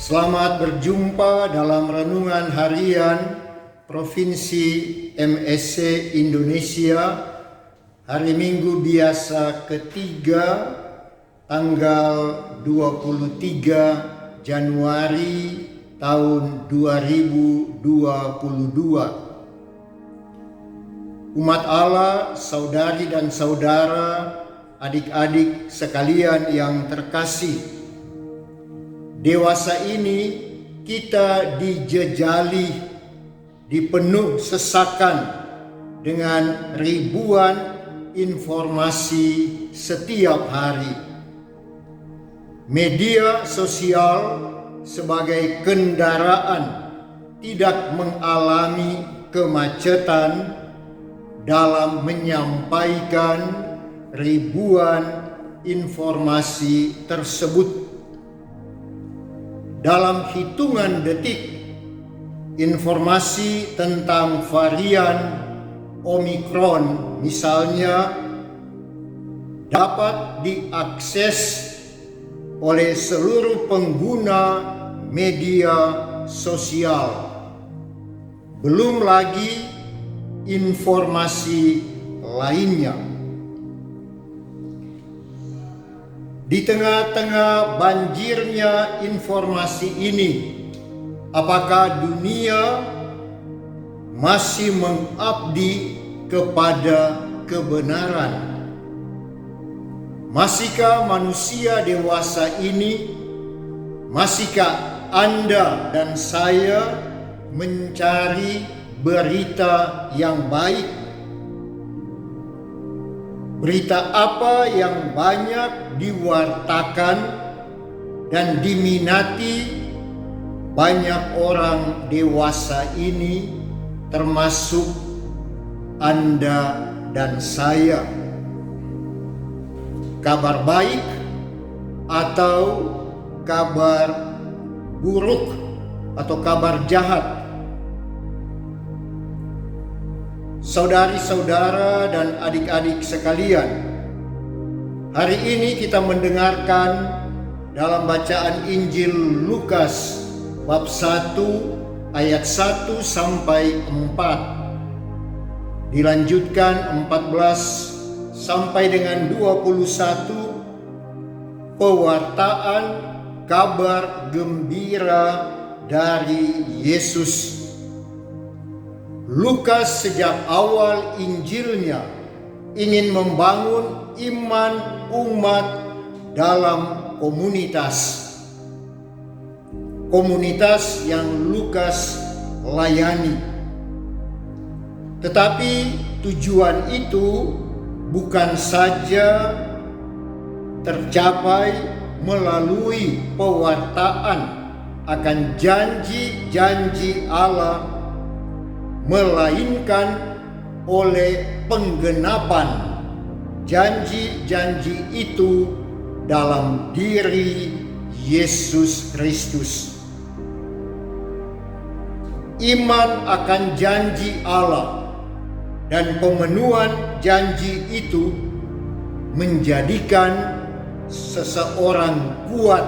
Selamat berjumpa dalam renungan harian Provinsi MSC Indonesia hari Minggu biasa ketiga tanggal 23 Januari tahun 2022. Umat Allah, saudari dan saudara, adik-adik sekalian yang terkasih, dewasa ini kita dijejali, dipenuh sesakan dengan ribuan informasi setiap hari. Media sosial sebagai kendaraan tidak mengalami kemacetan dalam menyampaikan ribuan informasi tersebut. Dalam hitungan detik, informasi tentang varian Omikron misalnya dapat diakses oleh seluruh pengguna media sosial. Belum lagi informasi lainnya. Di tengah-tengah banjirnya informasi ini, apakah dunia masih mengabdi kepada kebenaran? Masihkah manusia dewasa ini, masihkah Anda dan saya mencari berita yang baik? Berita apa yang banyak diwartakan dan diminati banyak orang dewasa ini, termasuk Anda dan saya? Kabar baik atau kabar buruk atau kabar jahat? Saudari-saudara dan adik-adik sekalian, hari ini kita mendengarkan dalam bacaan Injil Lukas bab 1 ayat 1 sampai 4. Dilanjutkan 14 sampai dengan 21, pewartaan kabar gembira dari Yesus. Lukas sejak awal Injilnya ingin membangun iman umat dalam komunitas yang Lukas layani. Tetapi tujuan itu bukan saja tercapai melalui pewartaan akan janji-janji Allah, melainkan oleh penggenapan janji-janji itu dalam diri Yesus Kristus. Iman akan janji Allah dan pemenuhan janji itu menjadikan seseorang kuat,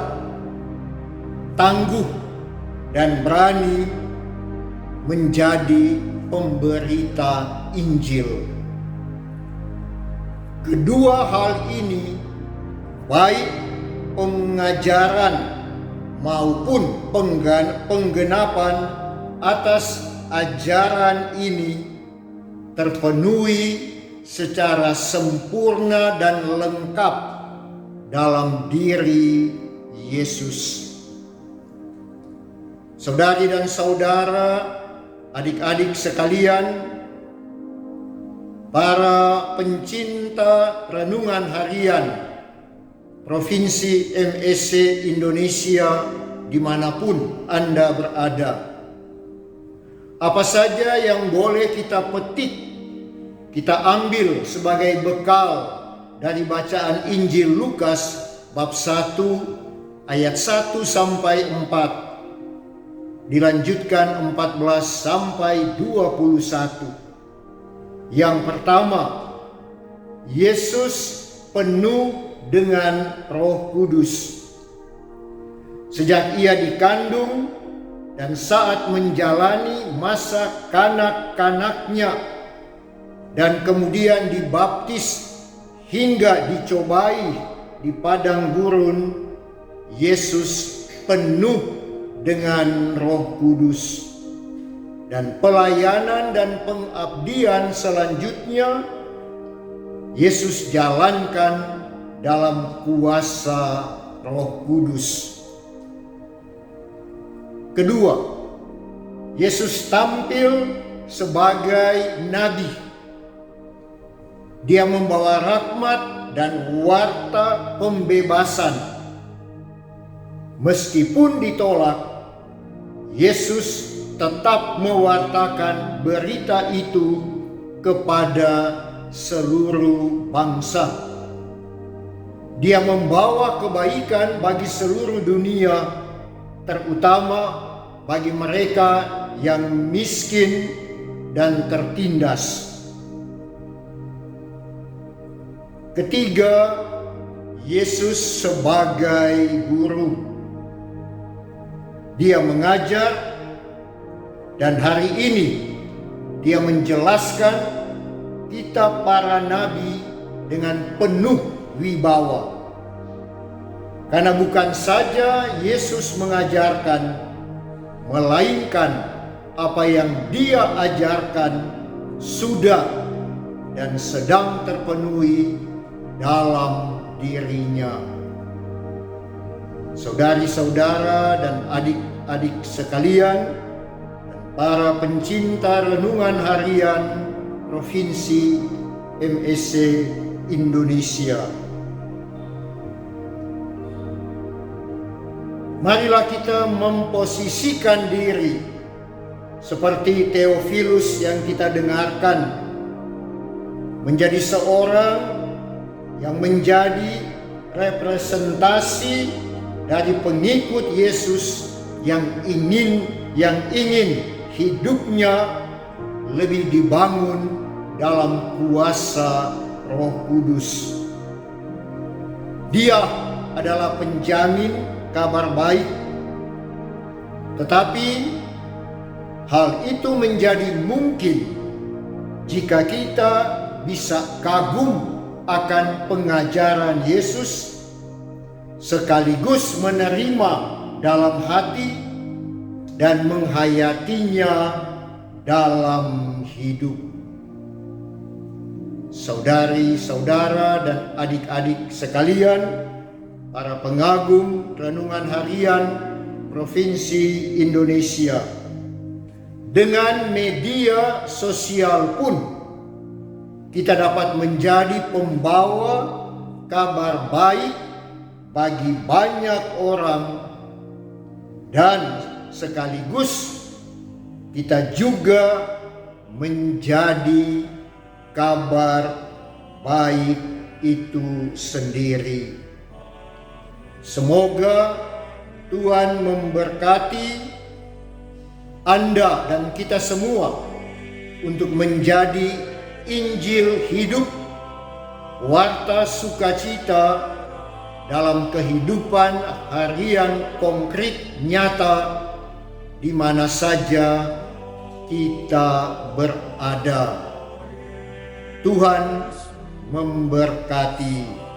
tangguh, dan berani menjadi pemberita Injil. Kedua hal ini, baik pengajaran maupun penggenapan atas ajaran ini, terpenuhi secara sempurna dan lengkap dalam diri Yesus. Saudari dan saudara, adik-adik sekalian, para pencinta renungan harian Provinsi MSC Indonesia dimanapun Anda berada, apa saja yang boleh kita petik, kita ambil sebagai bekal dari bacaan Injil Lukas bab 1 ayat 1 sampai 4. Dilanjutkan 14 sampai 21. Yang pertama, Yesus penuh dengan Roh Kudus. Sejak ia dikandung dan saat menjalani masa kanak-kanaknya dan kemudian dibaptis hingga dicobai di padang gurun, Yesus penuh dengan Roh Kudus. Dan pelayanan dan pengabdian selanjutnya Yesus jalankan dalam kuasa Roh Kudus. Kedua, Yesus tampil sebagai nabi. Dia membawa rahmat dan warta pembebasan. Meskipun ditolak, Yesus tetap mewartakan berita itu kepada seluruh bangsa. Dia membawa kebaikan bagi seluruh dunia, terutama bagi mereka yang miskin dan tertindas. Ketiga, Yesus sebagai guru. Dia mengajar, dan hari ini dia menjelaskan kitab para nabi dengan penuh wibawa. Karena bukan saja Yesus mengajarkan, melainkan apa yang dia ajarkan sudah dan sedang terpenuhi dalam dirinya. Saudari-saudara dan adik-adik sekalian, dan para pencinta renungan harian Provinsi MSC Indonesia, marilah kita memposisikan diri seperti Theophilus yang kita dengarkan, menjadi seorang yang menjadi representasi dari pengikut Yesus yang ingin hidupnya lebih dibangun dalam kuasa Roh Kudus. Dia adalah penjamin kabar baik, tetapi hal itu menjadi mungkin jika kita bisa kagum akan pengajaran Yesus, sekaligus menerima dalam hati dan menghayatinya dalam hidup. Saudari-saudara dan adik-adik sekalian, para pengagum renungan harian Provinsi Indonesia, dengan media sosial pun kita dapat menjadi pembawa kabar baik bagi banyak orang, dan sekaligus kita juga menjadi kabar baik itu sendiri. Semoga Tuhan memberkati Anda dan kita semua untuk menjadi Injil hidup, warta sukacita dalam kehidupan harian konkret nyata di mana saja kita berada. Tuhan memberkati.